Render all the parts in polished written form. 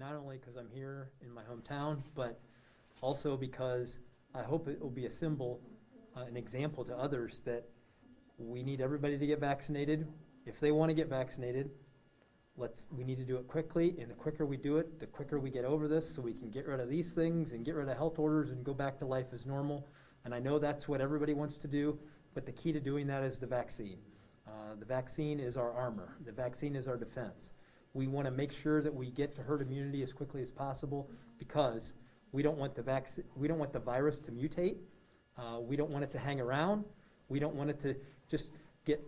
not only because I'm here in my hometown, but also because I hope it will be a symbol, an example to others that we need everybody to get vaccinated. If they want to get vaccinated, we need to do it quickly, and the quicker we do it, the quicker we get over this, so we can get rid of these things and get rid of health orders and go back to life as normal. And I know that's what everybody wants to do, but the key to doing that is the vaccine. The vaccine is our armor. The vaccine is our defense. We want to make sure that we get to herd immunity as quickly as possible, because we don't want the virus to mutate. We don't want it to hang around. We don't want it to just get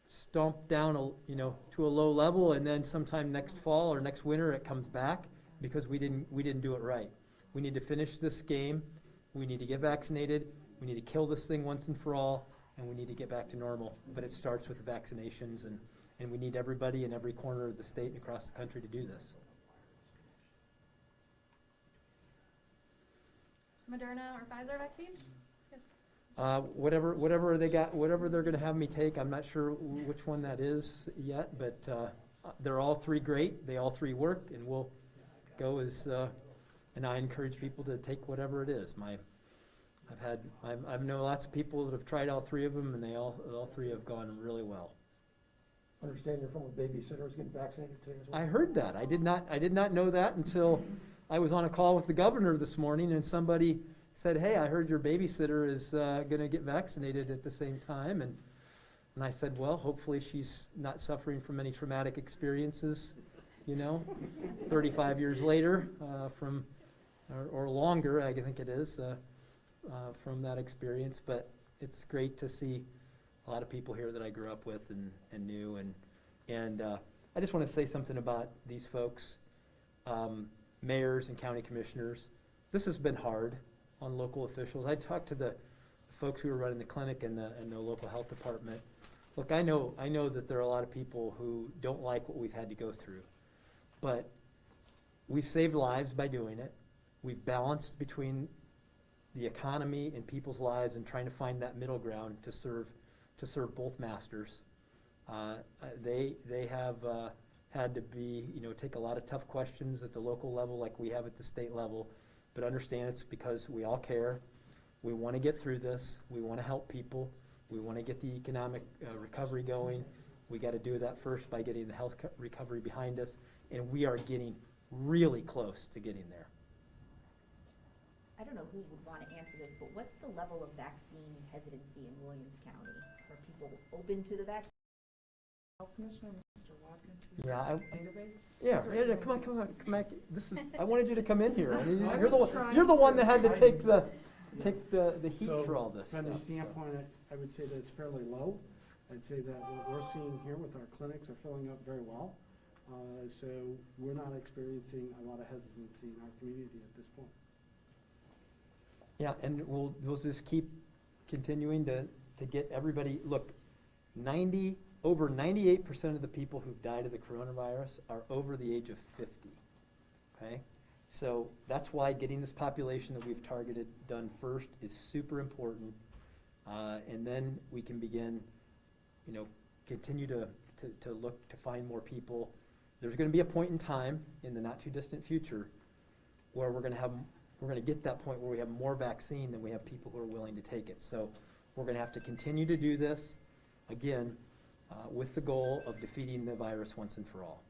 stomped down, to a low level, and then sometime next fall or next winter it comes back because we didn't do it right. We need to finish this game. We need to get vaccinated. We need to kill this thing once and for all, and we need to get back to normal. But it starts with the vaccinations, and we need everybody in every corner of the state and across the country to do this. Moderna or Pfizer vaccine? Yes. Whatever they got, whatever they're going to have me take, I'm not sure which one that is yet, but they're all three great. They all three work, and we'll go as. And I encourage people to take whatever it is. I've known lots of people that have tried all three of them, and all three have gone really well. I understand your former babysitter is getting vaccinated today as well? I heard that. I did not know that until I was on a call with the governor this morning, and somebody said, "Hey, I heard your babysitter is going to get vaccinated at the same time." And I said, "Well, hopefully she's not suffering from any traumatic experiences, 35 years later or longer, I think it is, from that experience." But it's great to see a lot of people here that I grew up with and knew. And I just want to say something about these folks, mayors and county commissioners. This has been hard on local officials. I talked to the folks who are running the clinic and the local health department. Look, I know that there are a lot of people who don't like what we've had to go through, but we've saved lives by doing it. We've balanced between the economy and people's lives and trying to find that middle ground to serve both masters. They have had to take a lot of tough questions at the local level like we have at the state level, but understand it's because we all care. We want to get through this. We want to help people. We want to get the economic recovery going. We got to do that first by getting the health recovery behind us, and we are getting really close to getting there. I don't know who would want to answer this, but what's the level of vaccine hesitancy in Williams County? Are people open to the vaccine? Health Commissioner, Mr. Watkins, Yeah, database? Yeah, come on. I wanted you to come in here. I mean, I you're was the one trying that had to to- take the heat So, for all this from the stuff. standpoint, I would say that it's fairly low. I'd say that what we're seeing here with our clinics are filling up very well. So we're not experiencing a lot of hesitancy in our community at this point. Yeah, and we'll just keep continuing to get everybody. Look, over 98% of the people who've died of the coronavirus are over the age of 50. Okay, so that's why getting this population that we've targeted done first is super important, and then we can begin, continue to look to find more people. There's going to be a point in time in the not too distant future where we're going to get that point where we have more vaccine than we have people who are willing to take it. So we're going to have to continue to do this, again, with the goal of defeating the virus once and for all.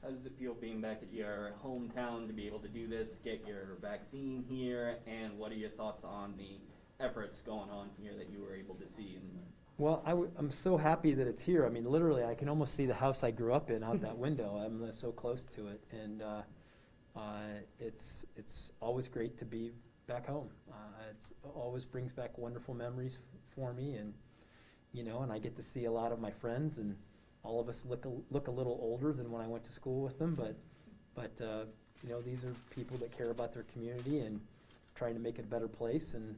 How does it feel being back at your hometown to be able to do this, get your vaccine here, and what are your thoughts on the efforts going on here that you were able to see? Well, I'm so happy that it's here. I mean, literally, I can almost see the house I grew up in out that window. I'm so close to it, and it's always great to be back home. It always brings back wonderful memories for me, and and I get to see a lot of my friends, and all of us look a little older than when I went to school with them, but these are people that care about their community and trying to make it a better place, and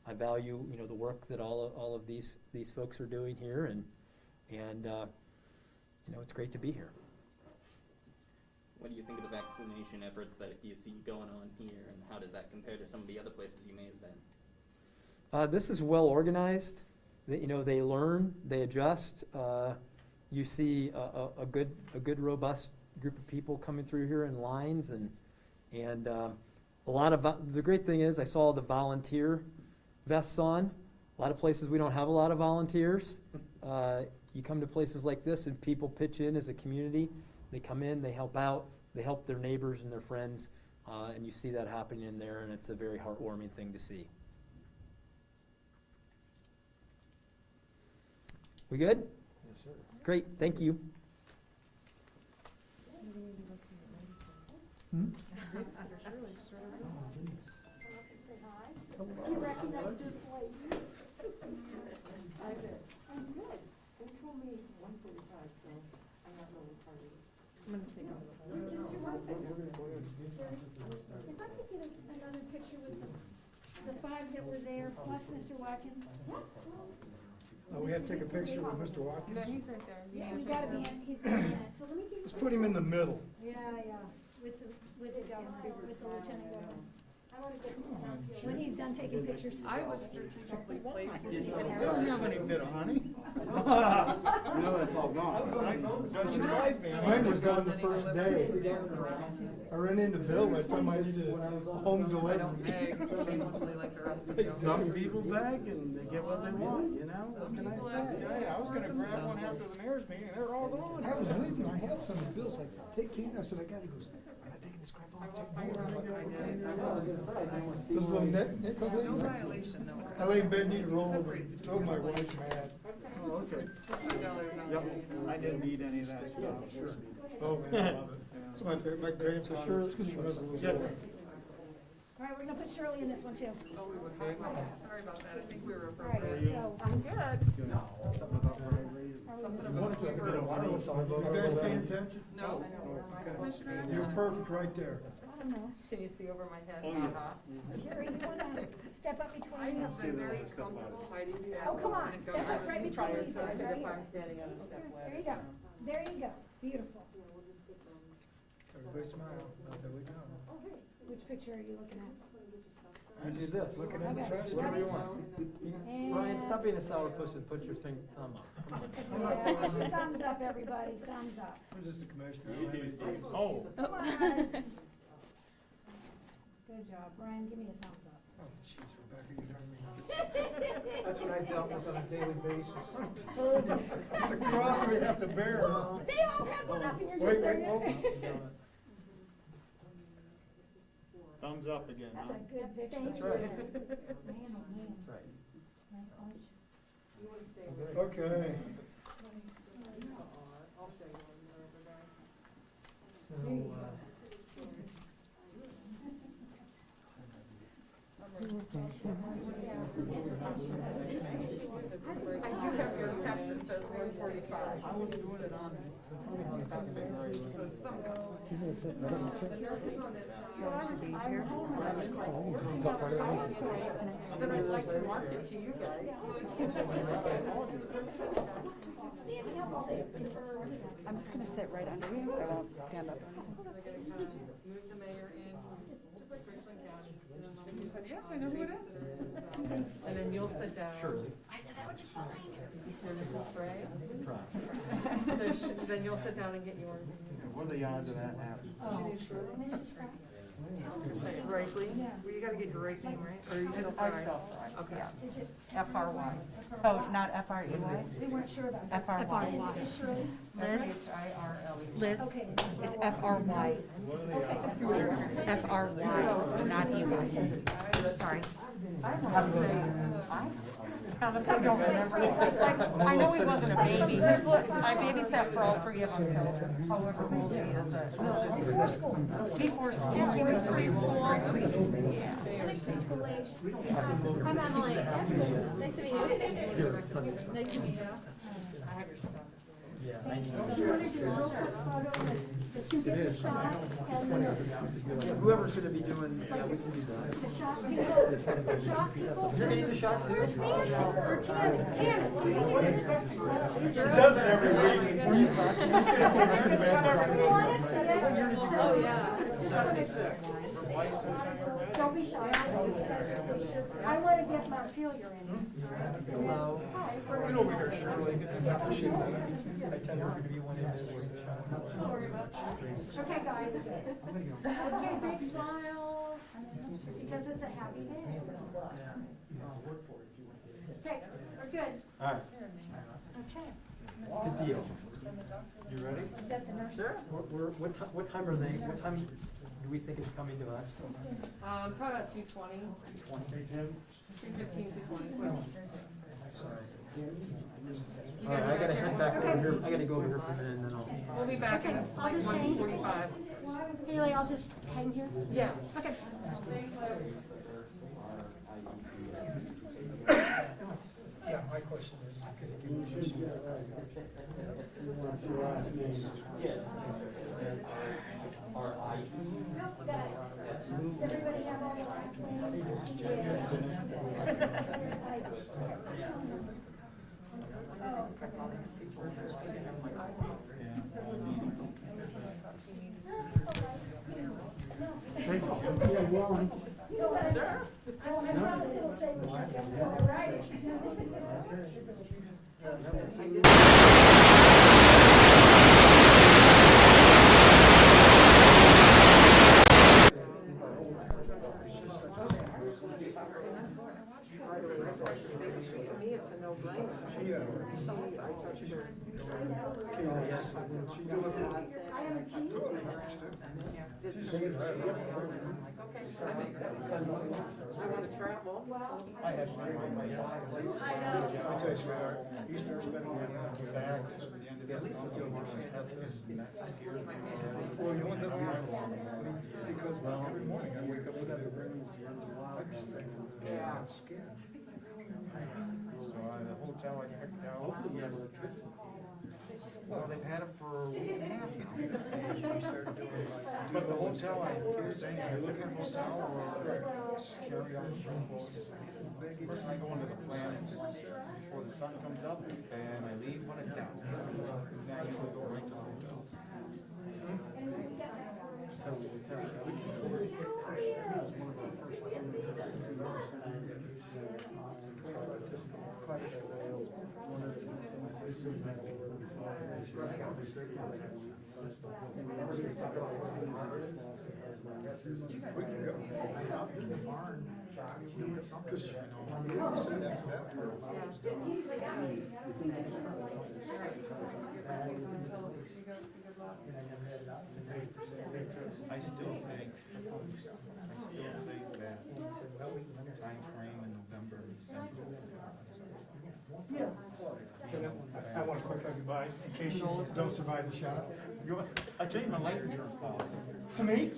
I value the work that all of these folks are doing here, and it's great to be here. What do you think of the vaccination efforts that you see going on here, and how does that compare to some of the other places you may have been? This is well organized. They learn, they adjust. You see a good robust group of people coming through here in lines, and a lot of, the great thing is I saw the volunteer vests on. A lot of places we don't have a lot of volunteers. You come to places like this and people pitch in as a community. They come in, they help out, they help their neighbors and their friends, and you see that happening in there, and it's a very heartwarming thing to see. We good? Yes, sir. Great, thank you. Do you recognize this lady? I did. I'm good. They told me 1:45, so I'm not really part of it. I'm gonna take off. Just your one picture. If I could get another picture with the five that were there, plus Mr. Watkins. We have to take a picture with Mr. Watkins? He's right there. Yeah, we gotta be in, he's gonna be in it. So let me give you. Let's put him in the middle. Yeah, with the governor, with the lieutenant governor. I wanna get when he's done taking pictures. I was strategically placed in We the don't have any bit of honey. You know that's all gone. Don't surprise me. Mine was gone the first day. I ran into Bill by the time I needed a home I delivery. don't beg shamelessly like the rest of you. Some people beg and they get what they want, you know? Some What can I people say? have to Yeah, I was gonna grab Some- one after the mayor's meeting, and they're all gone. I was leaving, I had some, and Bill's like, take Keaton, I said, I gotta go. I'm not taking this crap off, take more. Those little nickel No things. violation though. I lay in bed, need to roll, drove my wife mad. Oh, okay. Yep. I didn't eat any of that stuff. Oh, man, I love it. It's my favorite, my grandfather. when I was a little boy. All right, we're gonna put Shirley in this one too. Oh, we would. Sorry about that. I think we were All right, appropriate. so. I'm good. Something about we were. You guys paying attention? No. You were perfect right there. I don't know. Can you see over my head? Oh, yeah. Carrie, you wanna step up between I us? have been very comfortable hiding behind Oh, come on, Lieutenant step up Governor right between prior these to- guys, right here. standing on a step There you go, there you go, beautiful. Everybody smile. There we go. Which picture are you looking at? You do this, Looking in the Okay. trash. whatever you want. And- Ryan, stop being a sourpuss and put your thumb up. Yeah, thumbs up, everybody, thumbs up. I'm just a commissioner. Oh. Come on, guys. Good job, Brian, give me a thumbs up. Oh, jeez, Rebecca, you heard me. That's what I dealt with on a daily basis. It's a cross we have to bear. Well, they all have one up and you're Wait, just wait, saying. Thumbs up again, That's a good picture. That's right. Man, oh man. That's right. Nice punch. Okay. I do have your text that says 1:45. I was doing it on, so tell me how to stop it. So some. The nurses on this side should be here. Then I'd like to mark it to you guys. I'm just gonna sit right under you, I won't stand up. Move the mayor in, just like Richland County. And he said, yes, I know who it is. And then you'll sit down. Shirley. I said, that would you find? You said this is Fred? Right. So then you'll sit down and get yours. What are the odds of that happening? Mrs. Fry? Right, Lee? Well, you gotta get your right name, right? Or are you still I Fry? still Fry, Okay. yeah. Is it? F-R-Y. Oh, not F-R-E-Y? We weren't sure about that. F-R-Y. Is it Shirley? Liz? H-I-R-L-E. Liz? Okay. It's F-R-Y. F-R-Y, not E-Y. Sorry. I don't remember. Like, I know he wasn't a baby. I babysat for all three of them, so however old he is. Before school. Before school, he was preschool. Yeah. Preschool age. I'm Emily. Nice to meet you. Nice to meet you. I have your stuff. Yeah. Do you want to do a real quick photo that you get the shot and then Whoever's gonna be doing, yeah, we can do that. the shot people? The shot people? You're gonna get the shot too? Where's Nancy or Tammy? Tammy. He does it every week. You want to see it? Oh, yeah. Don't be shy. I want to get Montpelier in. Hello. Get over here, Shirley. Get the shape of it. I tend to be one of those. Okay, guys. Okay, big smiles, because it's a happy day. Okay, we're good. All right, Okay. good deal. You ready? Is that the nurse? Sure. What time are they, what time do we think is coming to us? Probably about 2:20, 2:15, 2:20. All right, I gotta head back over here, I gotta go over here for a minute and then I'll. We'll be back in Okay, I'll just hang. 1:45. Haley, I'll just hang here. Yeah. Okay. Thanks, Liz. Yeah, my question is, could you give me What's your last name? Everybody have all the last Yeah, one. You know what? I promise it'll say what you're right. I had my I tell you, sweetheart, you start spending money on your bags, at the end of this month, you'll want to Texas, and that scares me. Well, you want that because every morning I wake up with that ring. I just think, I'm scared. So the hotel I checked out. Well, they've had it for a week and a half. But the hotel, I keep saying, you're looking at hotel or carry on. First I go into the planet before the sun comes up, and I leave when it's down. Then I usually go right to the hotel. I still think that time frame in November, December. I want a quick goodbye, in case you don't survive the shot. I changed my life insurance policy. To me?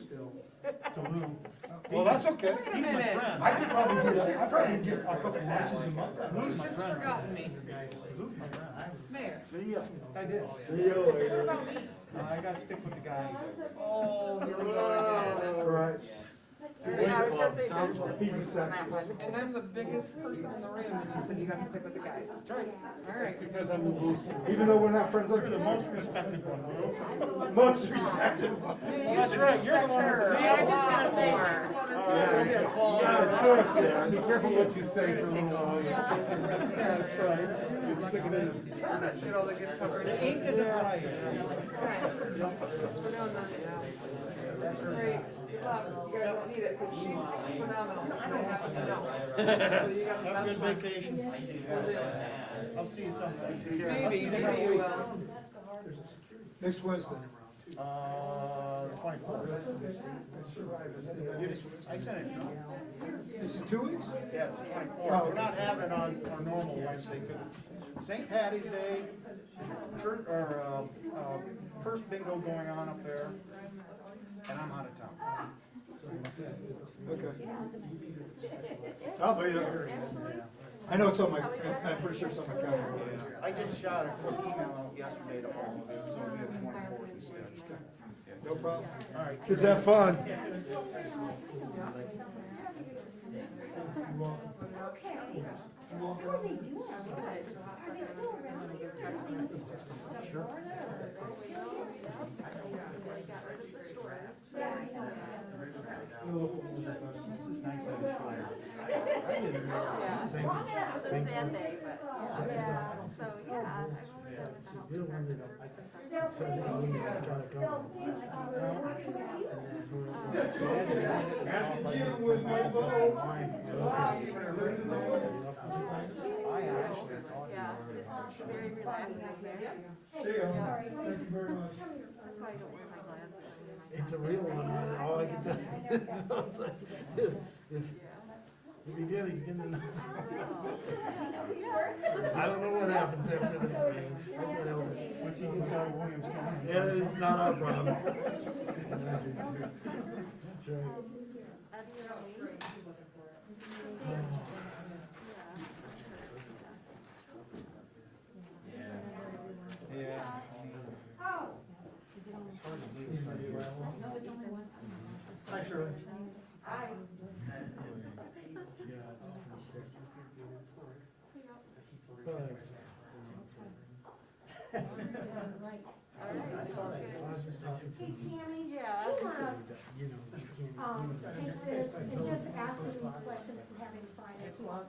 To Lou. Well, that's okay. He's my friend. I could probably get I probably get a couple lunches a month. Lou's my Just friend. forgotten me. Lou's my friend. Mayor. See ya. I did. What about me? I gotta stick with the guys. Oh, here we go again. Right. He's He's a sexist. And I'm the biggest person in the room, and you said you gotta stick with the guys. That's right. All right. Because I'm the most, Even though we're not friends, you're the most respected one, Lou. most respected one. Well, that's right, you're the one with the I deal. just got more. Yeah, sure, yeah. Be careful what you say for Lou. That's right. Stick it in. Get all the good coverage. The ink isn't right. We're doing this. Great. Good luck. You guys don't need it, because she's phenomenal. I don't happen to know. So you got the Have a good best one. vacation. I'll see you sometime. Maybe you will. Next Wednesday. The 24th. I sent it, no? This is 2 weeks? Yeah, it's the 24th. We're not having it on our normal Wednesday, because St. Patty's Day, church, or, first bingo going on up there, and I'm out of town. Okay. I'll be there. I know it's on my, I'm pretty sure it's on my calendar. I just shot a quick email out yesterday to all of it, so it'll be the 24th instead. No problem. All right. Kids have fun. Okay. What are they doing? Are they still around here? Sure. Yeah, I know. This is nice of you. I didn't know. It was a sad day, but, yeah, so, yeah, I've only been with them Bill ended up, so they ended up trying to go. After dealing with my vote. I actually thought Yeah, it's very relaxing there. See ya. Thank you very much. That's why I don't wear my glasses. It's a real one, all I can tell you. If he did, he's gonna. I don't know what happens after that, man. I can't help it. Once he gets out of Williams County. Yeah, it's not our problem. That's right. Yeah. It's hard to believe. Hi, Shirley. Hey, Tammy, Yeah. do you wanna, You know, you can't. take this and just ask me these questions and have him sign it if you want?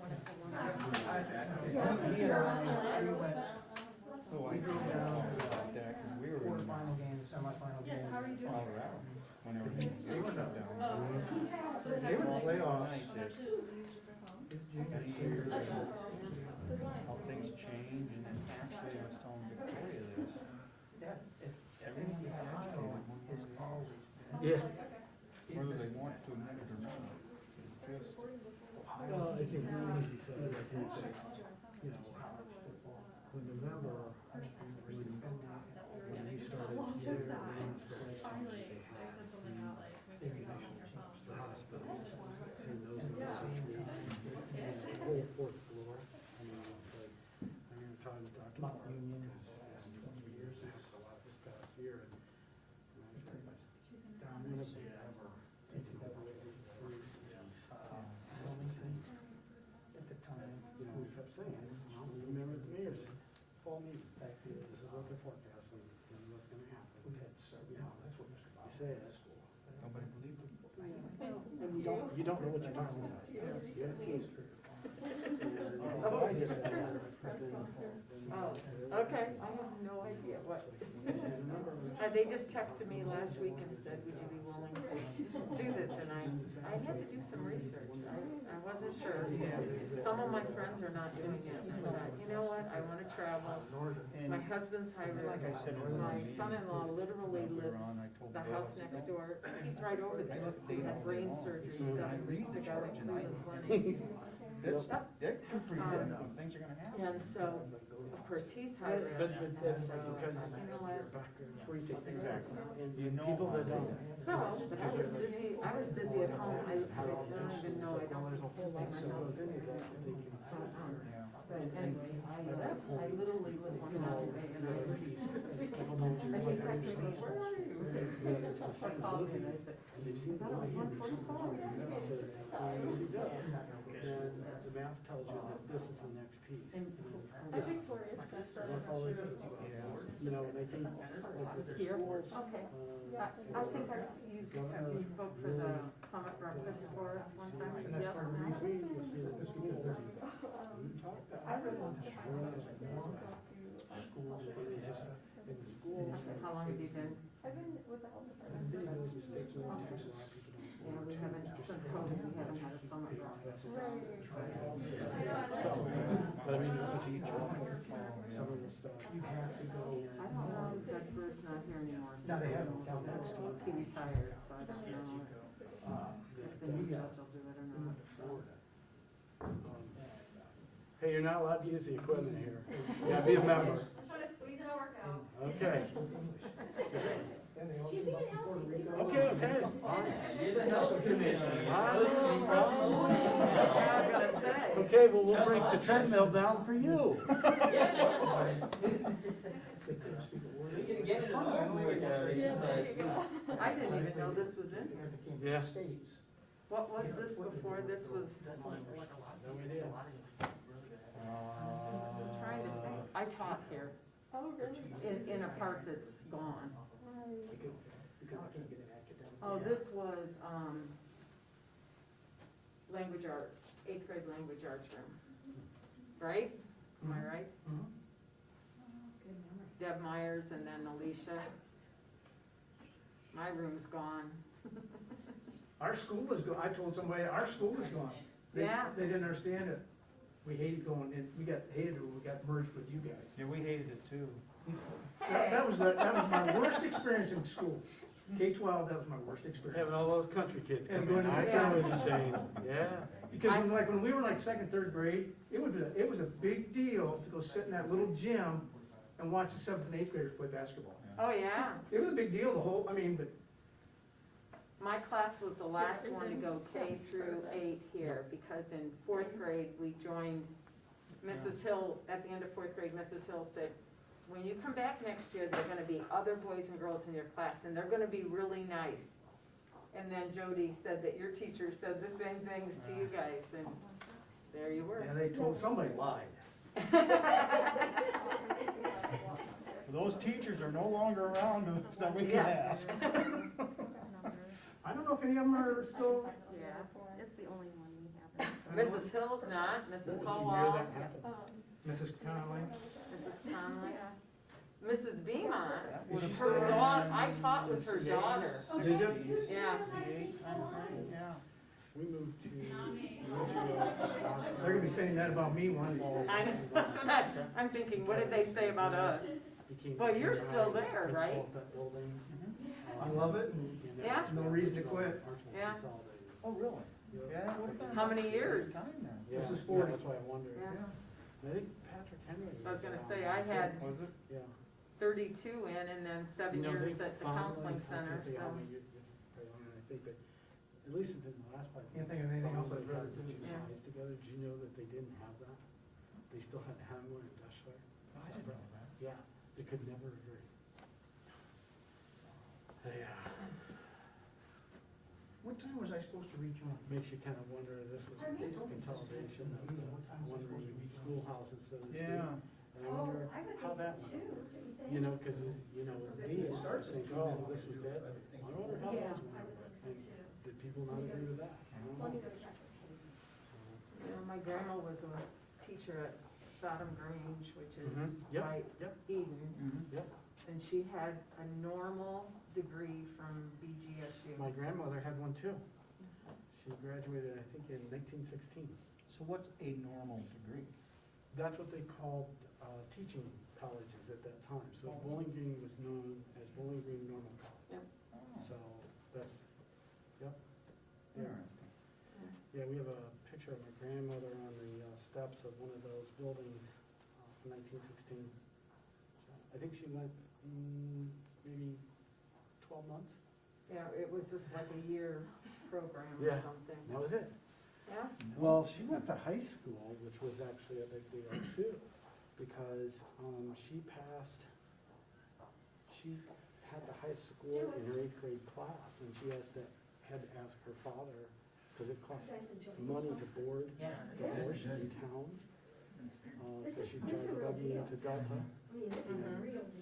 Oh, I didn't know about that, cause we were in Quarterfinal game, the semifinal game. Colorado when everything was shut down. They were playoffs. How things change, and then actually I was telling Victoria this, everything you have educated, Yeah. whether they want to admit it or not. Just, Well, I think one of you said, I think that, you know, when November, when we started here, they had the hospitals, seen those in the city, and the whole fourth floor. I mean, it's like, I remember talking to Dr. Mark, because years, a lot this past year, and I was like, down in the at the time, you know, we kept saying, well, remember the mayor said, fall meeting, back to, this is what they're forecasting, and what's gonna happen. We've had so, you know, that's what Mr. Bob said. nobody believed it. And you don't know what you're talking about. You haven't seen it. And so I just, Oh, okay, I have no idea what. They just texted me last week and said, would you be willing to do this? And I had to do some research. I wasn't sure. Some of my friends are not doing it. I thought, you know what, I wanna travel. My husband's hired. Like I said, My son-in-law literally lives the house next door. He's right over there. He had brain surgery 7 weeks ago in Cleveland Clinic. That's good for you, when things are gonna happen. And so, of course, he's hired. but that's like because You know what? free to. Exactly. And You know people that how- don't. So, but I was busy at home, I don't even know, I don't think my house. But anyway, I literally live on Montpelier and I was, and he texted me, where are you? I called him and I said, I thought it was 1:45. And the map tells you that this is the next piece. And That's all it is. You know, they think, like with the Here? schools. Okay. Yeah, I think you spoke for the summit breakfast for us one time. And that's Yes. part of the reason you'll see that the schools, we talk about. Schools, and they just, in the schools. How long have you been? I've been with the health And they know the mistakes a lot of people don't. Yeah, we haven't, since COVID, we haven't had a summit breakfast. So, but I mean, it's each one, some of the stuff, you have to go in. I don't know, Doug Bird's not here anymore. No, they haven't. He retired, so I don't know if the new judge will do it or not. Hey, you're not allowed to use the equipment here. You gotta be a member. I'm trying to squeeze in a workout. Okay. Okay, okay. You're the health commissioner. Okay, well, we'll break the treadmill down for you. So you're gonna get it in a workout, but. I didn't even know this was in here. Yeah. What was this before this was? No idea. I'm trying to think. I taught here. Oh, really? In a part that's gone. Oh, this was, language arts, 8th grade language arts room. Right? Am I right? Mhm. Good memory. Deb Myers and then Alicia. My room's gone. Our school is I told somebody, our school is gone. Yeah. They didn't understand it. We hated going in, we got hated when we got merged with you guys. Yeah, we hated it too. That was my worst experience in school. K-12, that was my worst experience. Having all those country kids And come in, going to I the tell town. you, Shane, yeah. Because when we were like second, third grade, it was a big deal to go sit in that little gym and watch the seventh and eighth graders play basketball. Oh, yeah. It was a big deal, but My class was the last one to go K through 8 here, because in 4th grade, we joined Mrs. Hill, at the end of 4th grade, Mrs. Hill said, when you come back next year, there are gonna be other boys and girls in your class, and they're gonna be really nice. And then Jody said that your teacher said the same things to you guys, and there you were. yeah, they told, somebody lied. Those teachers are no longer around that we can Yeah. ask. I don't know if any of them are still, Yeah. It's the only one we have. Mrs. Hill's not, Mrs. What was the year Hall, that happened? Mrs. Connolly. Mrs. Conley, Mrs. Beamont, Is she her still daughter, I taught with her daughter. Did you? Yeah. Yeah. We moved to. They're gonna be saying that about me one day. I know, that's what I'm thinking, what did they say about us? Well, you're still there, right? I love it, and Yeah. there's no reason to quit. Yeah. Oh, really? Yeah. How many years? Yeah, This is yeah, 40. that's why I wondered. Yeah. I think Patrick Henry. I was gonna around say, then, I too. had Was it? Yeah. 32 in and then 7 You know, years they at the finally- counseling center, I think they so. all make it- it's- I think that, at least within the last 5 years. Can't think of anything else I'd finally rather got the do. two Yeah. sides together. Did you know that they didn't have that? They still had Hamler and Deshler. I didn't know that. Yeah, they could never agree. Yeah, What time was I supposed to reach on? makes you kind of wonder if this was a consolidation of the wondering schoolhouses, so to speak. Yeah. And I wonder how that went over. You know, because, you know, with me, it starts to think, oh, this was it. I wonder how those went over. And did people not agree with that? I don't know. You know, my grandma was a teacher at Sodom Grange, which is Yep, right yep, Eden. yep. And she had a normal degree from BGSU. My grandmother had one too. She graduated, I think, in 1916. So what's a normal degree? That's what they called teaching colleges at that time. So Bowling Green was known as Bowling Green Normal College. Yep. So that's, yep. Yeah. Interesting. Yeah, we have a picture of my grandmother on the steps of one of those buildings from 1916. I think she went maybe 12 months. Yeah, it was just like a year program or Yeah. something. That was it. Yeah? Well, she went to high school, which was actually a big deal too, because she had the highest score in her 8th grade class, and she had to ask her father, because it cost money to board the horse in town, because she'd drive the buggy into Delta,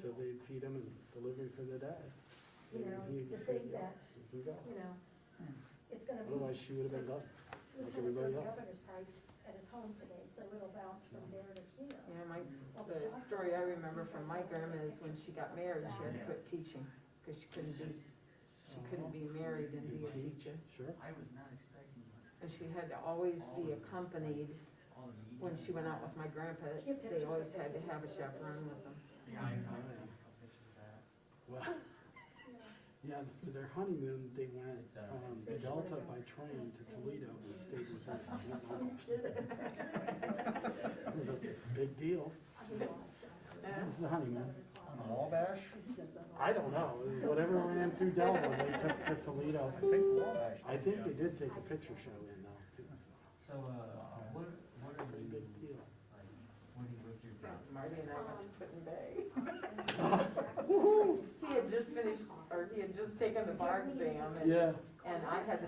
so they'd feed him and deliver for the day. You know, And he to said, think "Yeah, that, you can go." you know, it's gonna be. Otherwise, she would have been done, like everybody else. Governor's price at his home today, so it'll bounce from there to here. Yeah, the story I remember from my grandma is when she got married, she had to quit teaching, because she couldn't be married and be a teacher. Sure. And she had to always be accompanied, when she went out with my grandpa, they always had to have a chaperone with them. Well, yeah, for their honeymoon, they went Delta by train to Toledo and stayed with us. It was a big deal. It was the honeymoon. On the Wabash? I don't know, whatever ran through Delta, they took to Toledo. I think Wabash. I think they did take a picture show in though, too. So, what are Pretty you, big deal. what what's your job? Marty and I went to Put in Bay. He had just finished, or he had just taken the bar exam, Yeah. and I had to